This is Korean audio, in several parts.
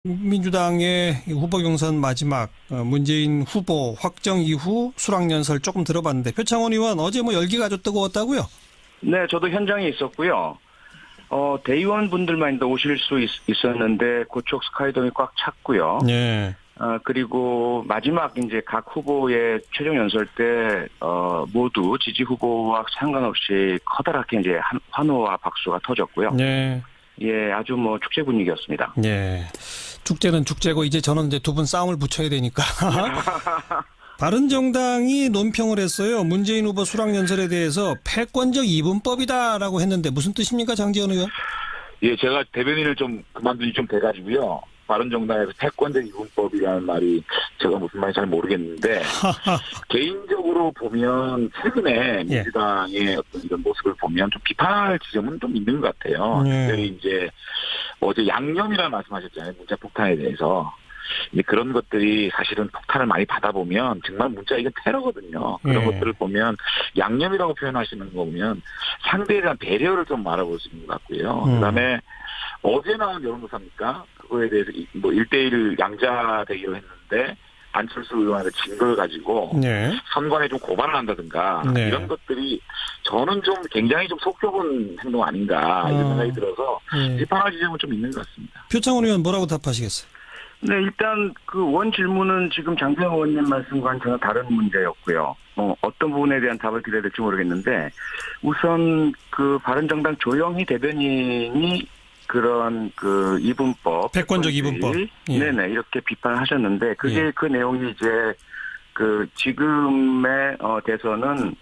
민주당의 후보 경선 마지막 문재인 후보 확정 이후 수락연설 조금 들어봤는데 표창원 의원 어제 뭐 열기가 아주 뜨거웠다고요? 네, 저도 현장에 있었고요. 대의원 분들만 오실 수 있었는데 그쪽 스카이돔이 꽉 찼고요. 네. 그리고 마지막 이제 각 후보의 최종 연설 때 모두 지지 후보와 상관없이 커다랗게 이제 환호와 박수가 터졌고요. 네. 예, 아주 뭐 축제 분위기였습니다. 네. 축제는 축제고 이제 저는 이제 두 분 싸움을 붙여야 되니까. 바른정당이 논평을 했어요. 문재인 후보 수락연설에 대해서 패권적 이분법이다라고 했는데 무슨 뜻입니까, 장제원 의원? 예, 제가 대변인을 좀 그만둔 지 좀 돼가지고요. 바른정당에서 패권적 이분법이라는 말이 제가 무슨 말인지 잘 모르겠는데 개인적으로 보면 최근에 민주당의 어떤 이런 모습을 보면 좀 비판할 지점은 좀 있는 것 같아요. 특별히 이제 어제 양념이라는 말씀하셨잖아요. 문자 폭탄에 대해서. 이제 그런 것들이 사실은 폭탄을 많이 받아보면 정말 문자 이게 테러거든요. 그런 것들을 보면 양념이라고 표현하시는 거 보면 상대에 대한 배려를 좀 알아볼 수 있는 것 같고요. 그다음에 어제 나온 여론조사입니까? 그거에 대해서 뭐 1대1 양자 대결을 했는데 안철수 의원한테 진 걸 가지고 선관에 좀 고발을 한다든가 이런 것들이 저는 좀 굉장히 좀 속 좁은 행동 아닌가 이런 생각이 들어서 비판할 지점은 좀 있는 것 같습니다. 표창원 의원 뭐라고 답하시겠어요? 네, 일단 그 원 질문은 지금 장재원 의원님 말씀과는 전혀 다른 문제였고요. 어떤 부분에 대한 답을 드려야 될지 모르겠는데 우선 그 바른정당 조영희 대변인이 그런 그 이분법, 패권적 이분법, 네네 이렇게 비판하셨는데 그게 그 내용이 이제 그 지금의 대선은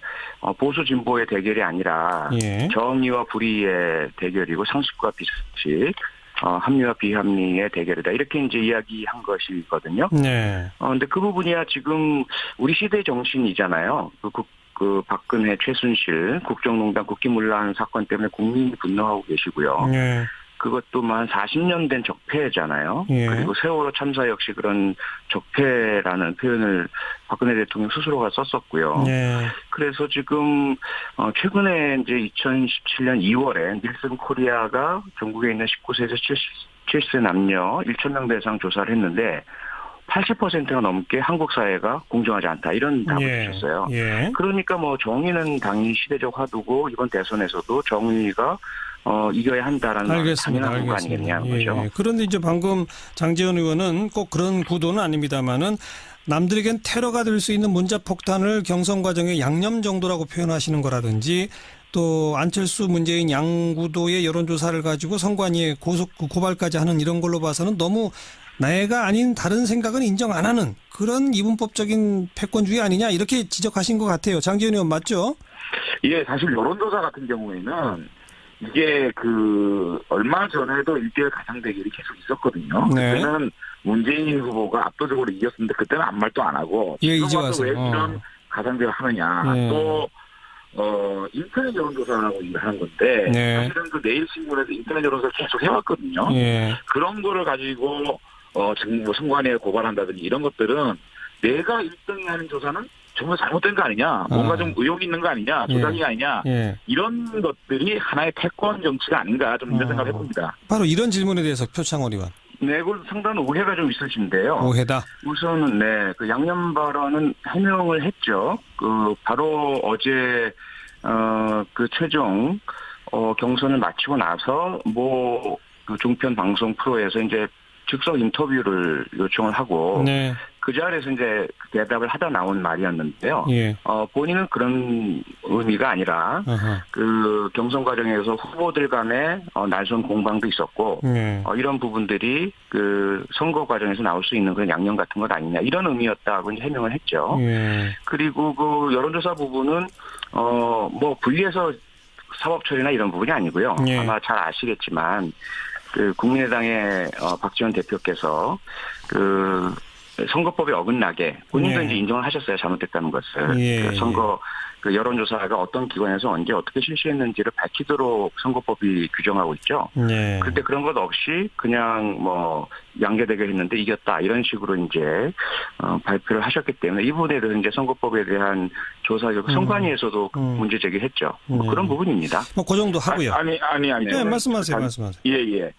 보수 진보의 대결이 아니라 정의와 불의의 대결이고 상식과 비상식. 합리와 비합리의 대결이다. 이렇게 이제 이야기한 것이거든요. 네. 근데 그 부분이야 지금 우리 시대 정신이잖아요. 그 박근혜, 최순실, 국정농단, 국기문란 사건 때문에 국민이 분노하고 계시고요. 네. 그것도만 40년 된 적폐잖아요. 그리고 세월호 참사 역시 그런 적폐라는 표현을 박근혜 대통령 스스로가 썼었고요. 그래서 지금 최근에 이제 2017년 2월에 닐슨 코리아가 전국에 있는 19세에서 70세 남녀 1,000명 대상 조사를 했는데 80%가 넘게 한국 사회가 공정하지 않다 이런 답을 주셨어요. 그러니까 뭐 정의는 당연히 시대적 화두고 이번 대선에서도 정의가 이겨야 한다라는 당연한 거 아니겠냐는 거죠. 그런데 이제 방금 장제원 의원은 꼭 그런 구도는 아닙니다만은 남들에겐 테러가 될 수 있는 문자 폭탄을 경선 과정의 양념 정도라고 표현하시는 거라든지 또 안철수 문재인 양구도의 여론조사를 가지고 선관위에 고발까지 하는 이런 걸로 봐서는 너무 내가 아닌 다른 생각은 인정 안 하는 그런 이분법적인 패권주의 아니냐 이렇게 지적하신 것 같아요. 장제원 의원 맞죠? 예, 사실 여론조사 같은 경우에는 이게 얼마 전에도 1대1 가상 대결이 계속 있었거든요. 그때는 문재인 후보가 압도적으로 이겼었는데 그때는 아무 말도 안 하고 이제 와서 왜 이런 가상 대결을 하느냐. 또 인터넷 여론조사라고 하는 건데 사실은 그 내일신문에서 인터넷 여론조사를 계속 해왔거든요. 그런 거를 가지고 선관위에 고발한다든지 이런 것들은 내가 1등이 하는 조사는 정말 잘못된 거 아니냐, 뭔가 좀 의혹이 있는 거 아니냐, 조작이 아니냐, 이런 것들이 하나의 패권 정치가 아닌가 좀 이런 생각을 해봅니다. 바로 이런 질문에 대해서 표창원 의원. 네, 그건 상당한 오해가 좀 있으신데요. 오해다. 우선은 그 양념 발언은 해명을 했죠. 바로 어제 그 최종 경선을 마치고 나서 그 종편 방송 프로에서 이제 즉석 인터뷰를 요청을 하고 그 자리에서 이제 대답을 하다 나온 말이었는데요. 본인은 그런 의미가 아니라 그 경선 과정에서 후보들 간에 날선 공방도 있었고 이런 부분들이 그 선거 과정에서 나올 수 있는 그런 양념 같은 것 아니냐 이런 의미였다고 이제 해명을 했죠. 그리고 그 여론조사 부분은 분리해서 사법 처리나 이런 부분이 아니고요. 아마 잘 아시겠지만 그 국민의당의 박지원 대표께서 그 선거법에 어긋나게 본인도 이제 인정을 하셨어요. 잘못됐다는 것을. 선거 그 여론조사가 어떤 기관에서 언제 어떻게 실시했는지를 밝히도록 선거법이 규정하고 있죠. 그런데 그런 것 없이 그냥 양자대결 했는데 이겼다 이런 식으로 이제 발표를 하셨기 때문에 이 부분에 대해서 이제 선거법에 대한 조사 결과 선관위에서도 문제 제기했죠. 그런 부분입니다. 그 정도 하고요. 아니. 네, 말씀하세요. 예.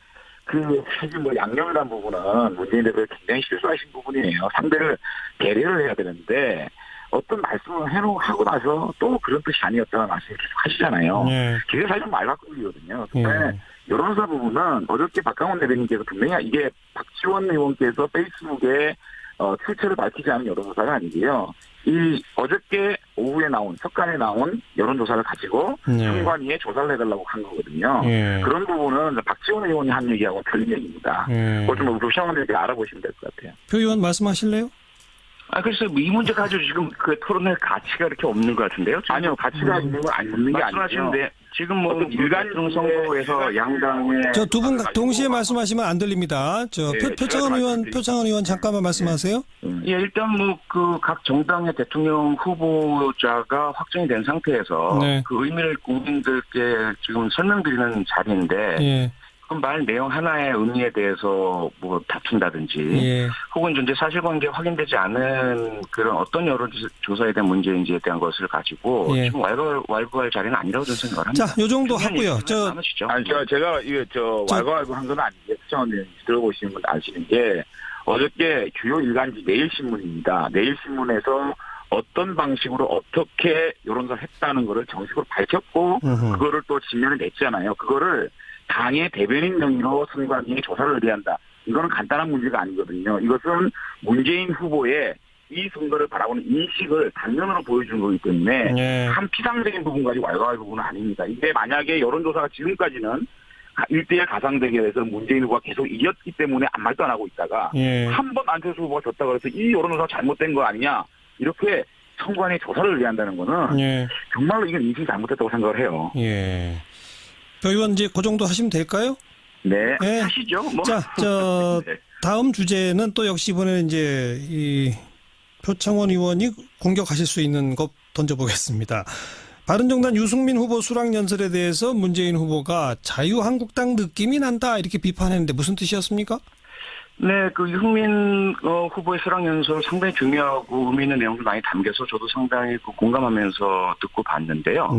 사실 양념이라는 부분은 문재인 대표가 굉장히 실수하신 부분이에요. 상대를 배려를 해야 되는데 어떤 말씀을 하고 나서 또 그런 뜻이 아니었다는 말씀을 계속 하시잖아요. 그게 사실 말 바꾸기거든요. 근데 여론조사 부분은 어저께 박강원 대변인께서 분명히 이게 박지원 의원께서 페이스북에 출처를 밝히지 않은 여론조사가 아니고요. 이 어저께 오후에 석간에 나온 여론조사를 가지고 선관위에 조사를 해달라고 한 거거든요. 그런 부분은 박지원 의원이 한 얘기하고 틀린 얘기입니다. 그걸 좀 시청자들께 알아보시면 될 것 같아요. 표 의원 말씀하실래요? 글쎄, 이 문제 가지고 지금 그 토론할 가치가 이렇게 없는 것 같은데요? 지금? 아니요, 가치가 있는 건 없는 게 아니죠. 말씀하시는데, 지금 일간 선거에서 양당의. 저 두 분 동시에 말씀하시면 안 들립니다. 표창원 의원 잠깐만 말씀하세요. 예, 일단 각 정당의 대통령 후보자가 확정이 된 상태에서 그 의미를 국민들께 지금 설명드리는 자리인데, 그 말 내용 하나의 의미에 대해서 다툰다든지 혹은 이제 사실관계 확인되지 않은 그런 어떤 여론조사에 대한 문제인지에 대한 것을 가지고 지금 왈가왈부할 자리는 아니라고 저는 생각을 합니다. 자, 요 정도 하고요. 제가 왈가왈부 한 건 아닌데 시청자님 들어보시는 분 아시는 게 어저께 주요 일간지 내일신문입니다. 내일신문에서 어떤 방식으로 어떻게 여론조사를 했다는 거를 정식으로 밝혔고 그거를 또 진면을 냈잖아요. 그거를 당의 대변인 명의로 선관위에 조사를 의뢰한다. 이거는 간단한 문제가 아니거든요. 이것은 문재인 후보의 이 선거를 바라보는 인식을 단면으로 보여준 거기 때문에 한 피상적인 부분 가지고 왈가왈 부분은 아닙니다. 이게 만약에 여론조사가 지금까지는 1대1 가상 대결에서 문재인 후보가 계속 이겼기 때문에 아무 말도 안 하고 있다가 한 번 안철수 후보가 졌다고 해서 이 여론조사가 잘못된 거 아니냐 이렇게 선관위에 조사를 의뢰한다는 거는 정말로 이건 인식이 잘못됐다고 생각을 해요. 표 의원 이제 그 정도 하시면 될까요? 네. 하시죠. 자, 다음 주제는 또 역시 이번에 이제 이 표창원 의원이 공격하실 수 있는 것 던져보겠습니다. 바른정당 유승민 후보 수락연설에 대해서 문재인 후보가 자유한국당 느낌이 난다 이렇게 비판했는데 무슨 뜻이었습니까? 네, 그 유승민 후보의 수락연설 상당히 중요하고 의미 있는 내용도 많이 담겨서 저도 상당히 공감하면서 듣고 봤는데요.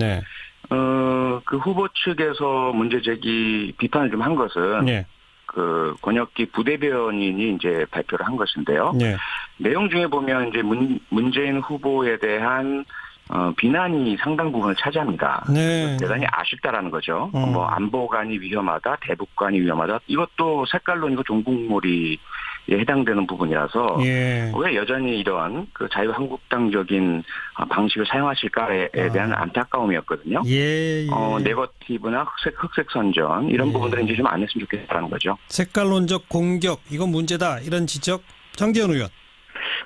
그 후보 측에서 문제 제기 비판을 좀 한 것은 그 권혁기 부대변인이 이제 발표를 한 것인데요. 내용 중에 보면 이제 문재인 후보에 대한 비난이 상당 부분을 차지합니다. 대단히 아쉽다라는 거죠. 안보관이 위험하다, 대북관이 위험하다. 이것도 색깔론이고 종북몰이에 해당되는 부분이라서 왜 여전히 이런 그 자유한국당적인 방식을 사용하실까에 대한 안타까움이었거든요. 네거티브나 흑색 선전 이런 부분들은 이제 좀 안 했으면 좋겠다는 거죠. 색깔론적 공격 이건 문제다 이런 지적 장제원 의원.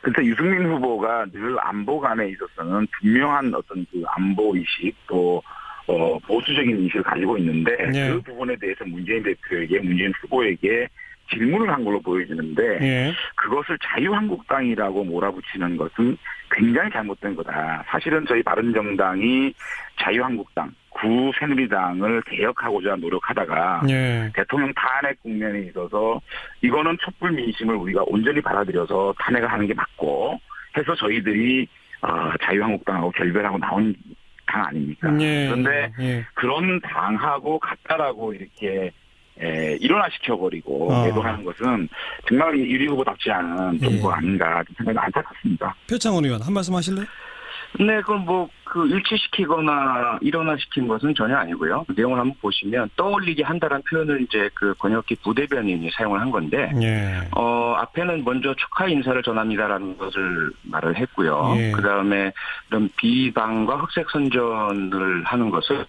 그래서 유승민 후보가 늘 안보관에 있어서는 분명한 어떤 그 안보 의식 또 보수적인 인식을 가지고 있는데 그 부분에 대해서 문재인 대표에게 문재인 후보에게 질문을 한 걸로 보여지는데 그것을 자유한국당이라고 몰아붙이는 것은 굉장히 잘못된 거다. 사실은 저희 바른정당이 자유한국당, 구새누리당을 개혁하고자 노력하다가 대통령 탄핵 국면에 있어서 이거는 촛불 민심을 우리가 온전히 받아들여서 탄핵을 하는 게 맞고 해서 저희들이 자유한국당하고 결별하고 나온 당 아닙니까? 그런데 그런 당하고 같다라고 이렇게 일어나시켜버리고 매도하는 것은 정말 유리 후보답지 않은 정부가 아닌가 생각이 안타깝습니다. 표창원 의원 한 말씀 하실래요? 네, 그건 일치시키거나 일어나시킨 것은 전혀 아니고요. 내용을 한번 보시면 떠올리게 한다라는 표현을 이제 그 권혁기 부대변인이 사용을 한 건데, 앞에는 먼저 축하 인사를 전합니다라는 것을 말을 했고요. 그 다음에 이런 비방과 흑색 선전을 하는 것을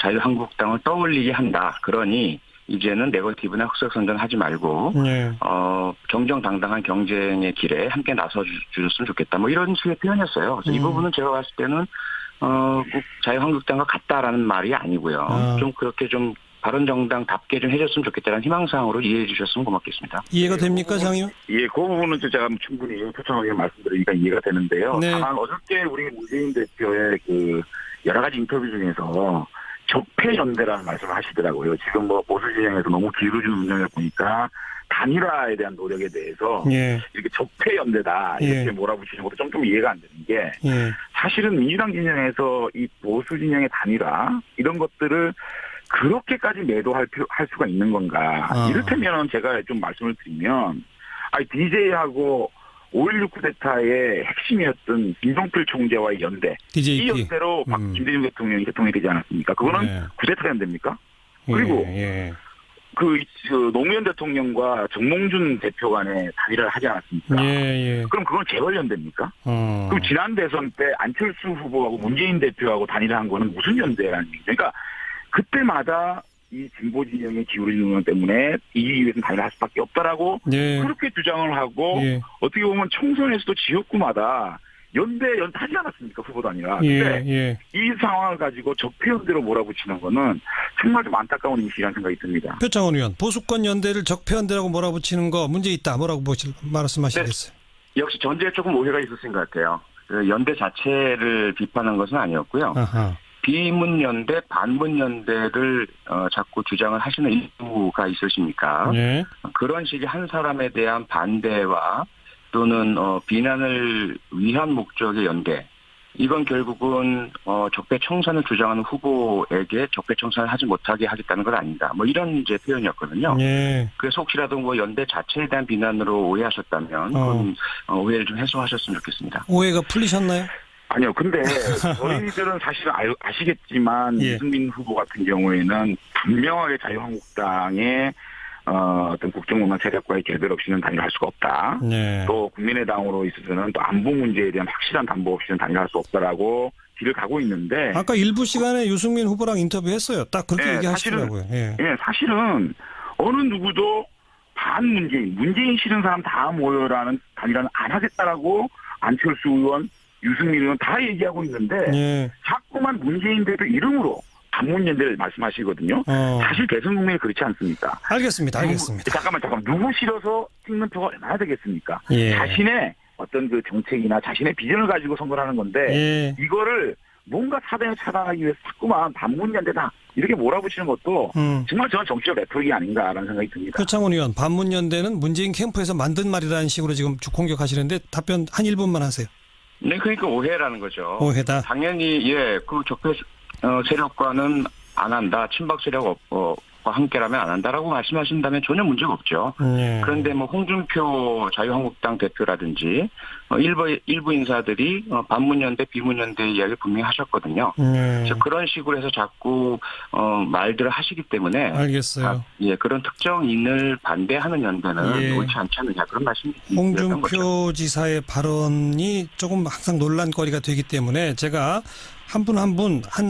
자유한국당을 떠올리게 한다. 그러니 이제는 네거티브나 흑색 선전 하지 말고 정정당당한 경쟁의 길에 함께 나서 주셨으면 좋겠다. 이런 식의 표현이었어요. 그래서 이 부분은 제가 봤을 때는 꼭 자유한국당과 같다라는 말이 아니고요. 좀 그렇게 좀 바른정당답게 좀 해줬으면 좋겠다는 희망사항으로 이해해 주셨으면 고맙겠습니다. 이해가 됩니까, 장 의원? 그 부분은 제가 충분히 표창원 의원 말씀드리니까 이해가 되는데요. 다만 어저께 우리 문재인 대표의 그 여러 가지 인터뷰 중에서 적폐연대라는 말씀을 하시더라고요. 지금 보수 진영에서 너무 기울어지는 운영을 보니까 단일화에 대한 노력에 대해서 이렇게 적폐연대다 이렇게 몰아붙이는 것도 좀 이해가 안 되는 게 사실은 민주당 진영에서 이 보수 진영의 단일화 이런 것들을 그렇게까지 매도할 수가 있는 건가? 이를테면 제가 좀 말씀을 드리면, DJ하고 5.16 쿠데타의 핵심이었던 김종필 총재와의 연대. DJP. 이 연대로 김대중 대통령이 대통령이 되지 않았습니까? 그거는 네. 쿠데타 연대입니까? 그리고 그 노무현 대통령과 정몽준 대표 간에 단일화를 하지 않았습니까? 그럼 그건 재벌연대입니까? 그럼 지난 대선 때 안철수 후보하고 문재인 대표하고 단일화한 거는 무슨 연대라는 얘기죠? 그러니까 그때마다 이 진보 진영의 기울이는 것 때문에 이기기 위해서는 단일화할 수밖에 없다라고 그렇게 주장을 하고 어떻게 보면 총선에서도 지역구마다 연대하지 않았습니까? 후보 단일화. 근데 이 상황을 가지고 적폐연대로 몰아붙이는 거는 정말 좀 안타까운 인식이라는 생각이 듭니다. 표창원 의원, 보수권 연대를 적폐연대라고 몰아붙이는 거 문제 있다. 뭐라고 말씀하시겠어요? 네, 역시 전제에 조금 오해가 있었던 것 같아요. 그 연대 자체를 비판한 것은 아니었고요. 비문연대, 반문연대를 자꾸 주장을 하시는 일부가 있으십니까? 그런 식의 한 사람에 대한 반대와 또는 비난을 위한 목적의 연대. 이건 결국은 적폐청산을 주장하는 후보에게 적폐청산을 하지 못하게 하겠다는 건 아니다. 뭐 이런 이제 표현이었거든요. 그래서 혹시라도 뭐 연대 자체에 대한 비난으로 오해하셨다면 그건 오해를 좀 해소하셨으면 좋겠습니다. 오해가 풀리셨나요? 아니요. 근데 저희들은 사실은 아시겠지만 유승민 후보 같은 경우에는 분명하게 자유한국당의 어떤 국정농단 세력과의 개별 없이는 단일화할 수가 없다. 또 국민의당으로 있어서는 또 안보 문제에 대한 확실한 담보 없이는 단일화할 수 없다라고 길을 가고 있는데. 아까 일부 시간에 유승민 후보랑 인터뷰했어요. 딱 그렇게 얘기하시더라고요. 사실은 어느 누구도 문재인 싫은 사람 다 모여라는 단일화는 안 하겠다라고 안철수 의원, 유승민 의원 다 얘기하고 있는데 자꾸만 문재인 대표 이름으로 반문연대를 말씀하시거든요. 사실 대선 국면이 그렇지 않습니까? 알겠습니다. 잠깐만. 누구 싫어서 찍는 표가 얼마나 되겠습니까? 자신의 어떤 그 정책이나 자신의 비전을 가지고 선거를 하는 건데 이거를 뭔가 사단에 차단하기 위해서 자꾸만 반문연대다 이렇게 몰아붙이는 것도 정말 저는 정치적 레토릭이 아닌가라는 생각이 듭니다. 표창원 의원, 반문연대는 문재인 캠프에서 만든 말이라는 식으로 지금 공격하시는데 답변 한 1분만 하세요. 네, 그러니까 오해라는 거죠. 오해다. 당연히 그 적폐 세력과는 안 한다. 친박 세력과 함께라면 안 한다라고 말씀하신다면 전혀 문제가 없죠. 그런데 뭐 홍준표 자유한국당 대표라든지 일부 인사들이 반문연대, 비문연대 이야기를 분명히 하셨거든요. 그래서 그런 식으로 해서 자꾸 말들을 하시기 때문에 알겠어요. 그런 특정인을 반대하는 연대는 옳지 않지 않느냐 그런 말씀이었던 홍준표 거죠. 지사의 발언이 조금 항상 논란거리가 되기 때문에 제가 한 분 한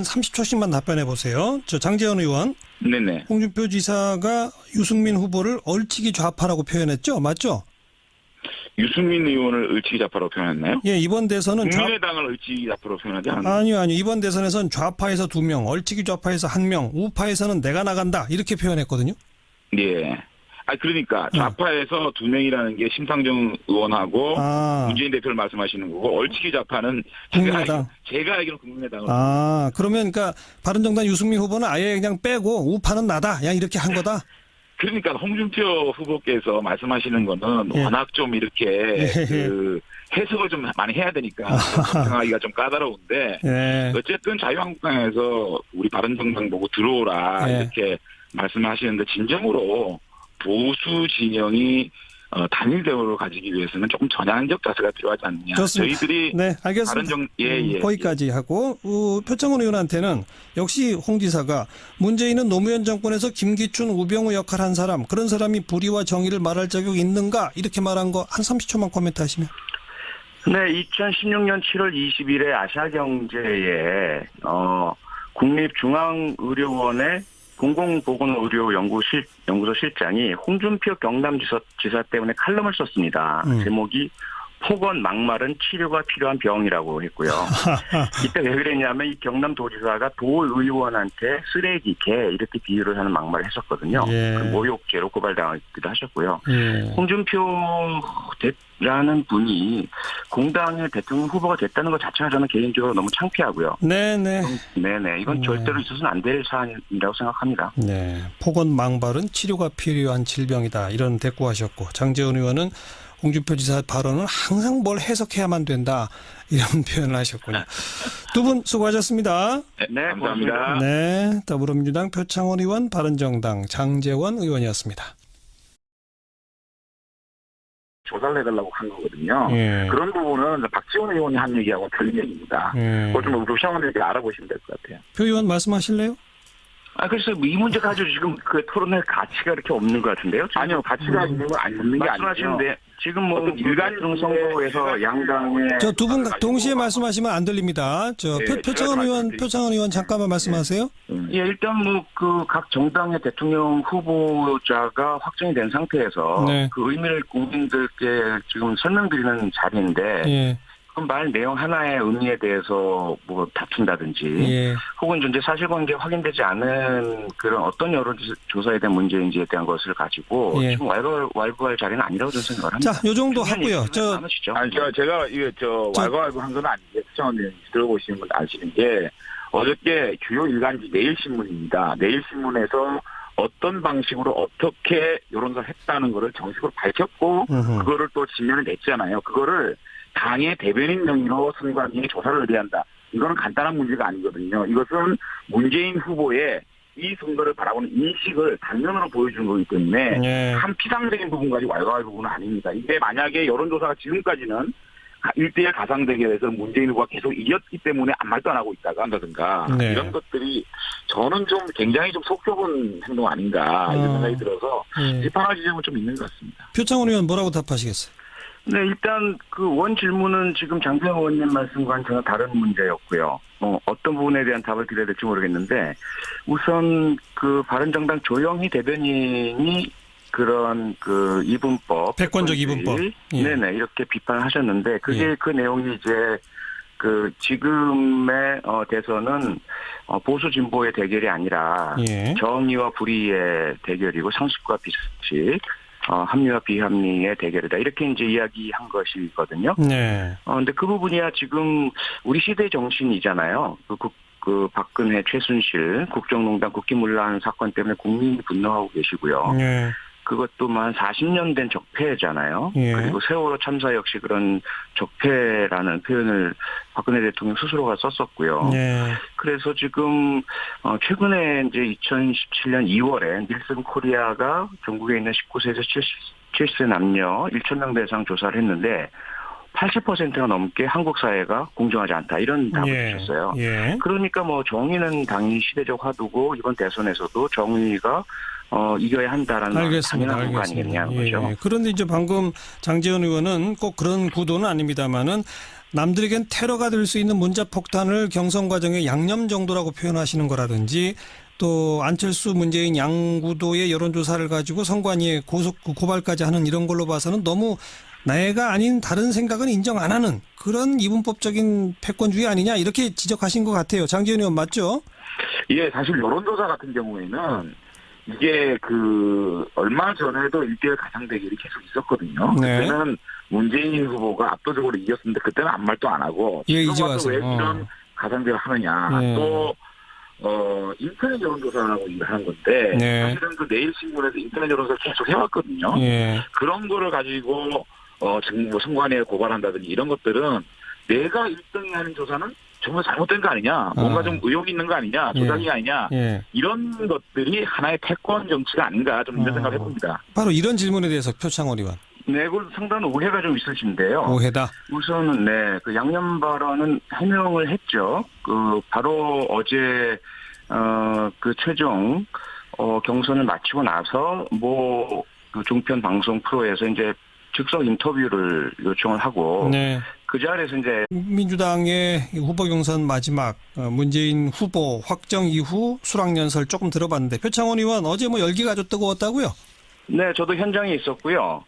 30초씩만 답변해 보세요. 장제원 의원. 네네. 홍준표 지사가 유승민 후보를 얼치기 좌파라고 표현했죠? 맞죠? 유승민 의원을 얼치기 좌파라고 표현했나요? 이번 대선은 국민의당을 얼치기 좌파라로 표현하지 않았나요? 아니요. 이번 대선에서는 좌파에서 2명, 얼치기 좌파에서 1명, 우파에서는 내가 나간다 이렇게 표현했거든요. 그러니까 좌파에서 2명이라는 게 심상정 의원하고 문재인 대표를 말씀하시는 거고 얼치기 좌파는 국민의당. 제가 알기로는 국민의당을. 그러면 그러니까 바른정당 유승민 후보는 아예 그냥 빼고 우파는 나다. 그냥 이렇게 한 거다. 그러니까 홍준표 후보께서 말씀하시는 거는 워낙 좀 이렇게 그 해석을 좀 많이 해야 되니까 정하기가 좀 까다로운데 어쨌든 자유한국당에서 우리 바른정당 보고 들어오라 이렇게 말씀하시는데 진정으로 보수 진영이 단일 대우를 가지기 위해서는 조금 전향적 자세가 필요하지 않느냐. 좋습니다. 저희들이 알겠습니다. 거기까지 하고 표창원 의원한테는 역시 홍 지사가 문재인은 노무현 정권에서 김기춘, 우병우 역할한 사람, 그런 사람이 불의와 정의를 말할 자격이 있는가 이렇게 말한 거 한 30초만 코멘트하시면. 네, 2016년 7월 20일에 아시아경제에 국립중앙의료원의 공공보건의료연구소 실장이 홍준표 경남지사 때문에 칼럼을 썼습니다. 제목이 폭언 막말은 치료가 필요한 병이라고 했고요. 이때 왜 그랬냐면 이 경남도지사가 도의원한테 쓰레기, 개 이렇게 비유를 하는 막말을 했었거든요. 그 모욕죄로 고발당하기도 하셨고요. 홍준표라는 분이 공당의 대통령 후보가 됐다는 것 자체가 저는 개인적으로 너무 창피하고요. 네네. 이건 절대로 있어서는 안 될 사안이라고 생각합니다. 폭언 막말은 치료가 필요한 질병이다. 이런 대꾸하셨고 장제원 의원은 홍준표 지사 발언은 항상 뭘 해석해야만 된다. 이런 표현을 하셨군요. 두 분 수고하셨습니다. 네, 감사합니다. 네, 더불어민주당 표창원 의원, 바른정당 장제원 의원이었습니다. 조사를 해달라고 한 거거든요. 예. 그런 부분은 박지원 의원이 한 얘기하고 틀린 얘기입니다. 예. 그걸 좀 표창원에게 알아보시면 될 것 같아요. 표 의원 말씀하실래요? 글쎄, 이 문제 가지고 지금 그 토론할 가치가 이렇게 없는 것 같은데요? 지금? 아니요, 가치가 있는 건 없는 게 아니죠. 말씀하시는데, 지금 뭐, 어떤 일간 선거에서 양당의. 저 두 분 동시에 말씀하시면 안 들립니다. 네, 표창원 의원 잠깐만 말씀하세요. 예, 일단 뭐, 각 정당의 대통령 후보자가 확정이 된 상태에서 네. 그 의미를 국민들께 지금 설명드리는 자리인데, 예, 그 말 내용 하나의 의미에 대해서 뭐 다툰다든지, 예. 혹은 이제 사실관계 확인되지 않은 그런 어떤 여론조사에 대한 문제인지에 대한 것을 가지고 예. 지금 왈부할 자리는 아니라고 저는 생각을 합니다. 자, 요 정도 하고요. 아니, 제가 이게 왈가왈부 한 건 아닌데, 표창원 의원이 들어보시는 분 아시는 게, 어저께 주요 일간지 내일신문입니다. 내일신문에서 어떤 방식으로 어떻게 여론조사를 했다는 거를 정식으로 밝혔고, 그거를 또 진면을 냈잖아요. 그거를 당의 대변인 명의로 선관위에 조사를 의뢰한다. 이거는 간단한 문제가 아니거든요. 이것은 문재인 후보의 이 선거를 바라보는 인식을 단면으로 보여준 거기 때문에 예. 한 피상적인 부분까지 왈가왈 부분은 아닙니다. 이게 만약에 여론조사가 지금까지는 1대1 가상대결에서 문재인 후보가 계속 이겼기 때문에 아무 말도 안 하고 있다가 한다든가 네. 이런 것들이 저는 좀 굉장히 좀 속 좁은 행동 아닌가 이런 생각이 들어서 예. 비판할 지점은 좀 있는 것 같습니다. 표창원 의원 뭐라고 답하시겠어요? 네, 일단 그 원 질문은 지금 장재원 의원님 말씀과는 전혀 다른 문제였고요. 어떤 부분에 대한 답을 드려야 될지 모르겠는데, 우선 그 바른정당 조영희 대변인이 그런 그 이분법, 패권적 이분법. 예. 네네, 이렇게 비판하셨는데, 그게 그 내용이 이제 그 지금의 대선은 보수 진보의 대결이 아니라 예. 정의와 불의의 대결이고 상식과 비상식, 합리와 비합리의 대결이다. 이렇게 이제 이야기한 것이거든요. 네. 근데 그 부분이야 지금 우리 시대 정신이잖아요. 그 박근혜, 최순실, 국정농단, 국기문란 사건 때문에 국민이 분노하고 계시고요. 예. 그것도 한 40년 된 적폐잖아요. 예. 그리고 세월호 참사 역시 그런 적폐라는 표현을 박근혜 대통령 스스로가 썼었고요. 예. 그래서 지금 최근에 이제 2017년 2월에 닐슨 코리아가 전국에 있는 19세에서 70세 남녀 1,000명 대상 조사를 했는데 80%가 넘게 한국 사회가 공정하지 않다 이런 답을 주셨어요. 예. 그러니까 뭐 정의는 당연히 시대적 화두고 이번 대선에서도 정의가 이겨야 한다라는 당연한 거 아니겠냐는 거죠. 예. 그런데 이제 방금 장제원 의원은 꼭 그런 구도는 아닙니다만은 남들에겐 테러가 될 수 있는 문자폭탄을 경선 과정의 양념 정도라고 표현하시는 거라든지 또 안철수 문재인 양구도의 여론조사를 가지고 선관위에 고발까지 하는 이런 걸로 봐서는 너무 내가 아닌 다른 생각은 인정 안 하는 그런 이분법적인 패권주의 아니냐 이렇게 지적하신 것 같아요. 장제원 의원 맞죠? 예, 사실 여론조사 같은 경우에는 이게 얼마 전에도 1대1 가상대결이 계속 있었거든요. 네. 그때는 문재인 후보가 압도적으로 이겼는데 그때는 아무 말도 안 하고 예, 지금 이제 와서 와서. 왜 이런 가상대결을 하느냐. 네. 또 인터넷 여론조사라고 일을 하는 건데 네. 사실은 그 내일신문에서 인터넷 여론조사를 계속 해왔거든요. 예. 그런 거를 가지고 지금 뭐 선관위에 고발한다든지 이런 것들은 내가 1등이 하는 조사는 정말 잘못된 거 아니냐, 뭔가 좀 의혹이 있는 거 아니냐, 조작이 아니냐, 예. 이런 것들이 하나의 패권 정치가 아닌가 좀 이런 생각을 해봅니다. 바로 이런 질문에 대해서 표창원 의원. 네, 그 상당한 오해가 좀 있으신데요. 오해다. 우선은 그 양념 발언은 해명을 했죠. 바로 어제 그 최종 경선을 마치고 나서 그 종편 방송 프로에서 이제 즉석 인터뷰를 요청을 하고 네. 그 자리에서 이제 민주당의 후보 경선 마지막 문재인 후보 확정 이후 수락연설 조금 들어봤는데 표창원 의원 어제 뭐 열기가 아주 뜨거웠다고요? 네, 저도 현장에 있었고요.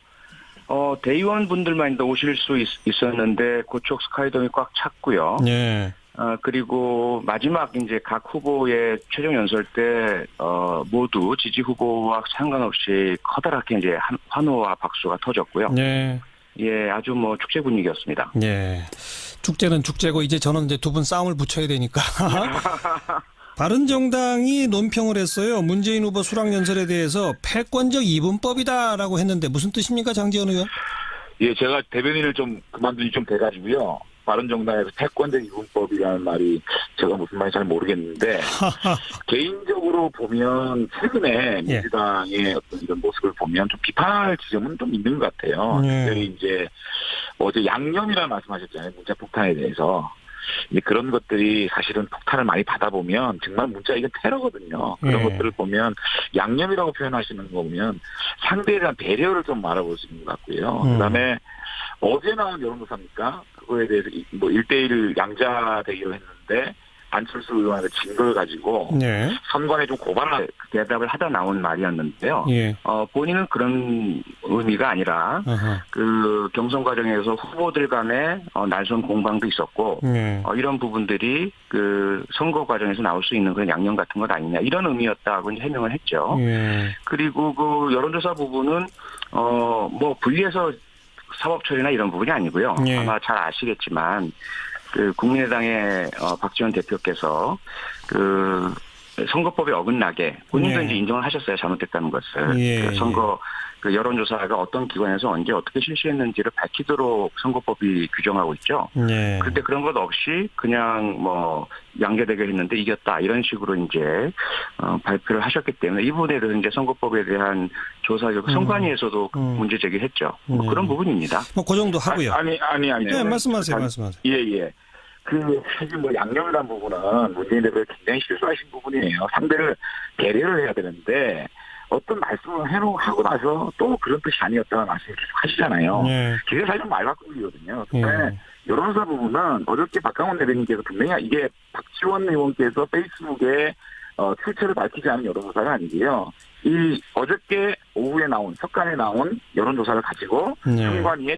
대의원 분들만 오실 수 있었는데 고척 스카이돔이 꽉 찼고요. 네. 그리고 마지막 이제 각 후보의 최종 연설 때 모두 지지 후보와 상관없이 커다랗게 이제 환호와 박수가 터졌고요. 네. 예, 아주 뭐 축제 분위기였습니다. 예. 축제는 축제고 이제 저는 이제 두 분 싸움을 붙여야 되니까. 바른정당이 논평을 했어요. 문재인 후보 수락연설에 대해서 패권적 이분법이다라고 했는데 무슨 뜻입니까, 장제원 의원? 예, 제가 대변인을 좀 그만둔 지 좀 돼가지고요. 바른정당에서 패권적 이분법이라는 말이 제가 무슨 말인지 잘 모르겠는데 개인적으로 보면 최근에 민주당의 어떤 이런 모습을 보면 좀 비판할 지점은 좀 있는 것 같아요. 특별히 이제 어제 양념이라는 말씀하셨잖아요. 문자 폭탄에 대해서. 이제 그런 것들이 사실은 폭탄을 많이 받아보면 정말 문자 이건 테러거든요. 그런 것들을 보면 양념이라고 표현하시는 거 보면 상대에 대한 배려를 좀 알아볼 수 있는 것 같고요. 그다음에 어제 나온 여론조사입니까? 그거에 대해서 뭐 1대1 양자 대결을 했는데 안철수 의원한테 진 걸 가지고 선관에 좀 고발할 대답을 하다 나온 말이었는데요. 본인은 그런 의미가 아니라 그 경선 과정에서 후보들 간의 날선 공방도 있었고 이런 부분들이 그 선거 과정에서 나올 수 있는 그런 양념 같은 것 아니냐 이런 의미였다고 이제 해명을 했죠. 그리고 그 여론조사 부분은 뭐 분리해서 사법 처리나 이런 부분이 아니고요. 아마 잘 아시겠지만 그 국민의당의 박지원 대표께서 그 선거법에 어긋나게 본인도 이제 인정을 하셨어요. 잘못됐다는 것을. 그 선거 그 여론조사가 어떤 기관에서 언제 어떻게 실시했는지를 밝히도록 선거법이 규정하고 있죠. 그런데 그런 것 없이 그냥 뭐 양자대결했는데 이겼다 이런 식으로 이제 발표를 하셨기 때문에 이 부분에 대해서 이제 선거법에 대한 조사 결과 선관위에서도 문제 제기했죠. 뭐 그런 부분입니다. 뭐 그 정도 하고요. 아니. 네, 말씀하세요. 예. 사실 뭐 양념이라는 부분은 문재인 대표가 굉장히 실수하신 부분이에요. 상대를 배려를 해야 되는데 어떤 말씀을 하고 나서 또 그런 뜻이 아니었다는 말씀을 계속 하시잖아요. 그게 사실 말바꾸기거든요. 근데 여론조사 부분은 어저께 박강원 대변인께서 분명히 이게 박지원 의원께서 페이스북에 출처를 밝히지 않은 여론조사가 아니고요. 이 어저께 오후에 나온 석간에 나온 여론조사를 가지고 선관위에